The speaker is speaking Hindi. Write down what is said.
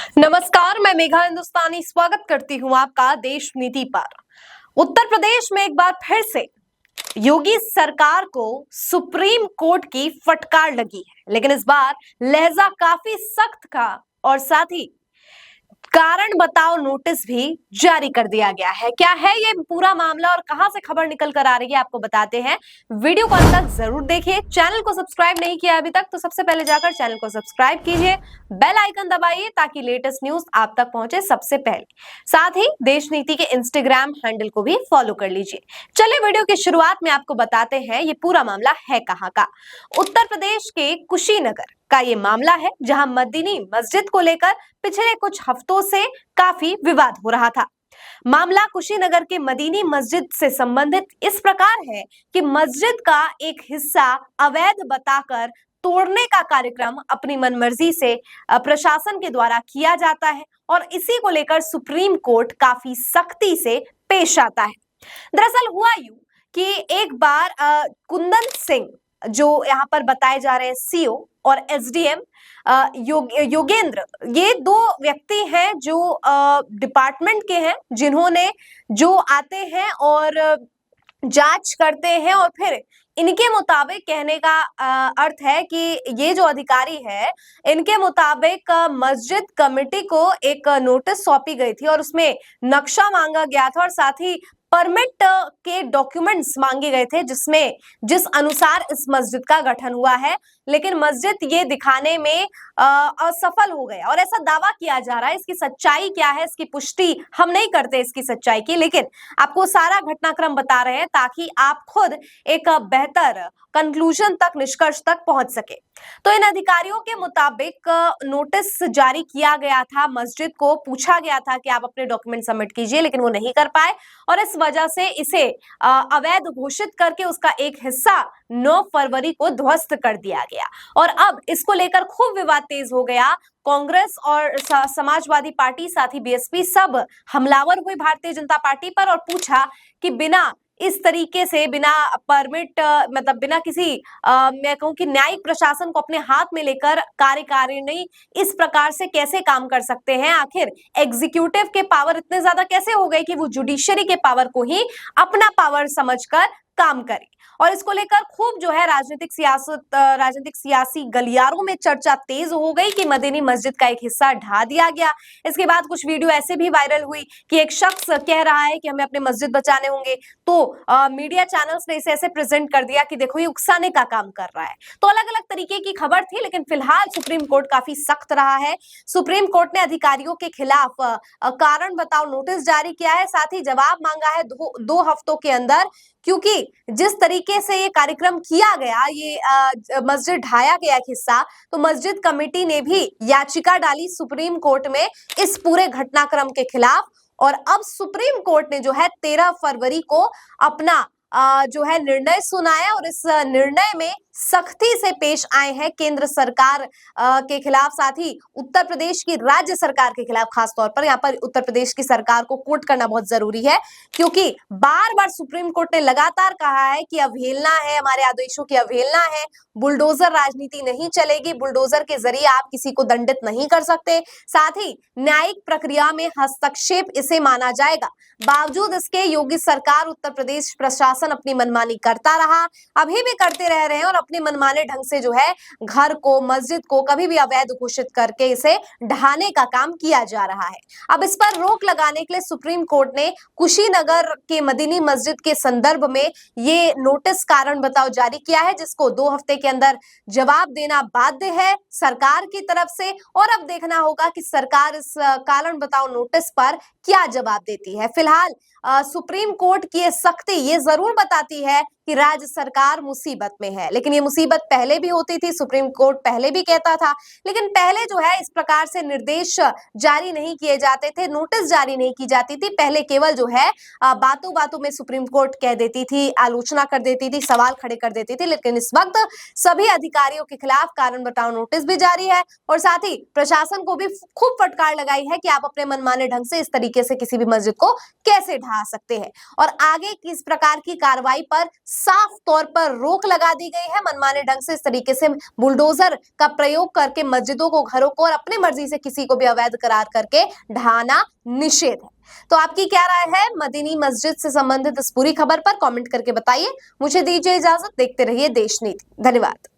नमस्कार, मैं मेघा हिंदुस्तानी स्वागत करती हूँ आपका देश नीति पर। उत्तर प्रदेश में एक बार फिर से योगी सरकार को सुप्रीम कोर्ट की फटकार लगी है, लेकिन इस बार लहजा काफी सख्त का और साथ ही कारण बताओ नोटिस भी जारी कर दिया गया है। क्या है ये पूरा मामला और कहां से खबर निकल कर आ रही है, आपको बताते हैं। वीडियो को अंत तक जरूर देखिए। चैनल को सब्सक्राइब नहीं किया अभी तक तो सबसे पहले जाकर चैनल को सब्सक्राइब कीजिए, बेल आइकन दबाइए ताकि लेटेस्ट न्यूज आप तक पहुंचे सबसे पहले। साथ ही देश नीति के इंस्टाग्राम हैंडल को भी फॉलो कर लीजिए। चलिए वीडियो की शुरुआत में आपको बताते हैं ये पूरा मामला है कहां का। उत्तर प्रदेश के कुशीनगर का ये मामला है, जहां मदीनी मस्जिद को लेकर पिछले कुछ हफ्तों से काफी विवाद हो रहा था। मामला कुशीनगर के मदीनी मस्जिद से संबंधित इस प्रकार है कि मस्जिद का एक हिस्सा अवैध बताकर तोड़ने का कार्यक्रम अपनी मनमर्जी से प्रशासन के द्वारा किया जाता है और इसी को लेकर सुप्रीम कोर्ट काफी सख्ती से पेश आता है। दरअसल हुआ यूं कि एक बार कुंदन सिंह, जो यहाँ पर बताए जा रहे हैं सीओ, और एसडीएम योगेंद्र, ये दो व्यक्ति हैं जो डिपार्टमेंट के हैं, जिन्होंने जो आते हैं और जांच करते हैं और फिर इनके मुताबिक कहने का अर्थ है कि ये जो अधिकारी है, इनके मुताबिक मस्जिद कमेटी को एक नोटिस सौंपी गई थी और उसमें नक्शा मांगा गया था और साथ ही परमिट के डॉक्यूमेंट्स मांगे गए थे, जिस अनुसार इस मस्जिद का गठन हुआ है। लेकिन मस्जिद ये दिखाने में असफल हो गया और ऐसा दावा किया जा रहा है। इसकी सच्चाई क्या है, इसकी पुष्टि हम नहीं करते इसकी सच्चाई की, लेकिन आपको सारा घटनाक्रम बता रहे हैं ताकि आप खुद एक बेहतर कंक्लूजन तक, निष्कर्ष तक पहुंच सके। तो इन अधिकारियों के मुताबिक नोटिस जारी किया गया था, मस्जिद को पूछा गया था कि आप अपने डॉक्यूमेंट सबमिट कीजिए, लेकिन वो नहीं कर पाए और इस वजह से इसे अवैध घोषित करके उसका एक हिस्सा 9 फरवरी को ध्वस्त कर दिया गया और अब इसको लेकर खूब विवाद तेज हो गया। कांग्रेस और समाजवादी पार्टी, साथ ही बीएसपी, सब हमलावर हुई भारतीय जनता पार्टी पर और पूछा कि बिना इस तरीके से, बिना परमिट, मतलब बिना किसी मैं कहूं कि न्यायिक प्रशासन को अपने हाथ में लेकर कार्यकारिणी इस प्रकार से कैसे काम कर सकते हैं। आखिर एग्जीक्यूटिव के पावर इतने ज्यादा कैसे हो गए कि वो जुडिशरी के पावर को ही अपना पावर समझकर काम करे। और इसको लेकर खूब जो है राजनीतिक सियासी गलियारों में चर्चा तेज हो गई कि मदीनी मस्जिद का एक हिस्सा ढा दिया गया। इसके बाद कुछ वीडियो ऐसे भी वायरल हुई कि एक शख्स कह रहा है कि हमें अपने मस्जिद बचाने होंगे, तो मीडिया चैनल्स ने इसे ऐसे प्रेजेंट कर दिया कि देखो ये उकसाने का काम कर रहा है। तो अलग अलग तरीके की खबर थी, लेकिन फिलहाल सुप्रीम कोर्ट काफी सख्त रहा है। सुप्रीम कोर्ट ने अधिकारियों के खिलाफ कारण बताओ नोटिस जारी किया है, साथ ही जवाब मांगा है 2 हफ्तों के अंदर, क्योंकि जिस तरीके से ये कार्यक्रम किया गया, ये मस्जिद ढाया गया एक हिस्सा, तो मस्जिद कमेटी ने भी याचिका डाली सुप्रीम कोर्ट में इस पूरे घटनाक्रम के खिलाफ और अब सुप्रीम कोर्ट ने जो है 13 फरवरी को अपना जो है निर्णय सुनाया और इस निर्णय में सख्ती से पेश आए हैं केंद्र सरकार के खिलाफ, साथ ही उत्तर प्रदेश की राज्य सरकार के खिलाफ। खासतौर पर यहाँ पर उत्तर प्रदेश की सरकार को कोट करना बहुत जरूरी है, क्योंकि बार बार सुप्रीम कोर्ट ने लगातार कहा है कि अवहेलना है, हमारे आदेशों की अवहेलना है, बुलडोजर राजनीति नहीं चलेगी, बुलडोजर के जरिए आप किसी को दंडित नहीं कर सकते, साथ ही न्यायिक प्रक्रिया में हस्तक्षेप इसे माना जाएगा। बावजूद इसके योगी सरकार, उत्तर प्रदेश प्रशासन अपनी मनमानी करता रहा, अभी भी करते रह रहे हैं और अपने मनमाने ढंग से जो है घर को, मस्जिद को कभी भी अवैध घोषित करके इसे ढहाने का काम किया जा रहा है। अब इस पर रोक लगाने के लिए सुप्रीम कोर्ट ने कुशीनगर के मदीनी मस्जिद के संदर्भ में ये नोटिस कारण बताओ जारी किया है, जिसको 2 हफ्ते के अंदर जवाब देना बाध्य है सरकार की तरफ से। और अब देखना होगा कि सरकार इस कारण बताओ नोटिस पर क्या जवाब देती है। फिलहाल सुप्रीम कोर्ट की ये सख्ती ये जरूर बताती है कि राज्य सरकार मुसीबत में है, लेकिन ये मुसीबत पहले भी होती थी, सुप्रीम कोर्ट पहले भी कहता था, लेकिन पहले जो है इस प्रकार से निर्देश जारी नहीं किए जाते थे, नोटिस जारी नहीं की जाती थी। पहले केवल जो है बातों बातों में सुप्रीम कोर्ट कह देती थी, आलोचना कर देती थी, सवाल खड़े कर देती थी, लेकिन इस वक्त सभी अधिकारियों के खिलाफ कारण बताओ नोटिस भी जारी है और साथ ही प्रशासन को भी खूब फटकार लगाई है कि आप अपने मनमाने ढंग से इस तरीके से किसी भी मस्जिद को कैसे ढा बढ़ा सकते हैं और आगे किस प्रकार की कार्रवाई पर साफ तौर पर रोक लगा दी गई है। मनमाने ढंग से इस तरीके से बुलडोजर का प्रयोग करके मस्जिदों को, घरों को और अपनी मर्जी से किसी को भी अवैध करार करके ढहाना निषेध है। तो आपकी क्या राय है मदीनी मस्जिद से संबंधित इस पूरी खबर पर? कमेंट करके बताइए। मुझे दीजिए इजाजत, देखते रहिए देश नीति। धन्यवाद।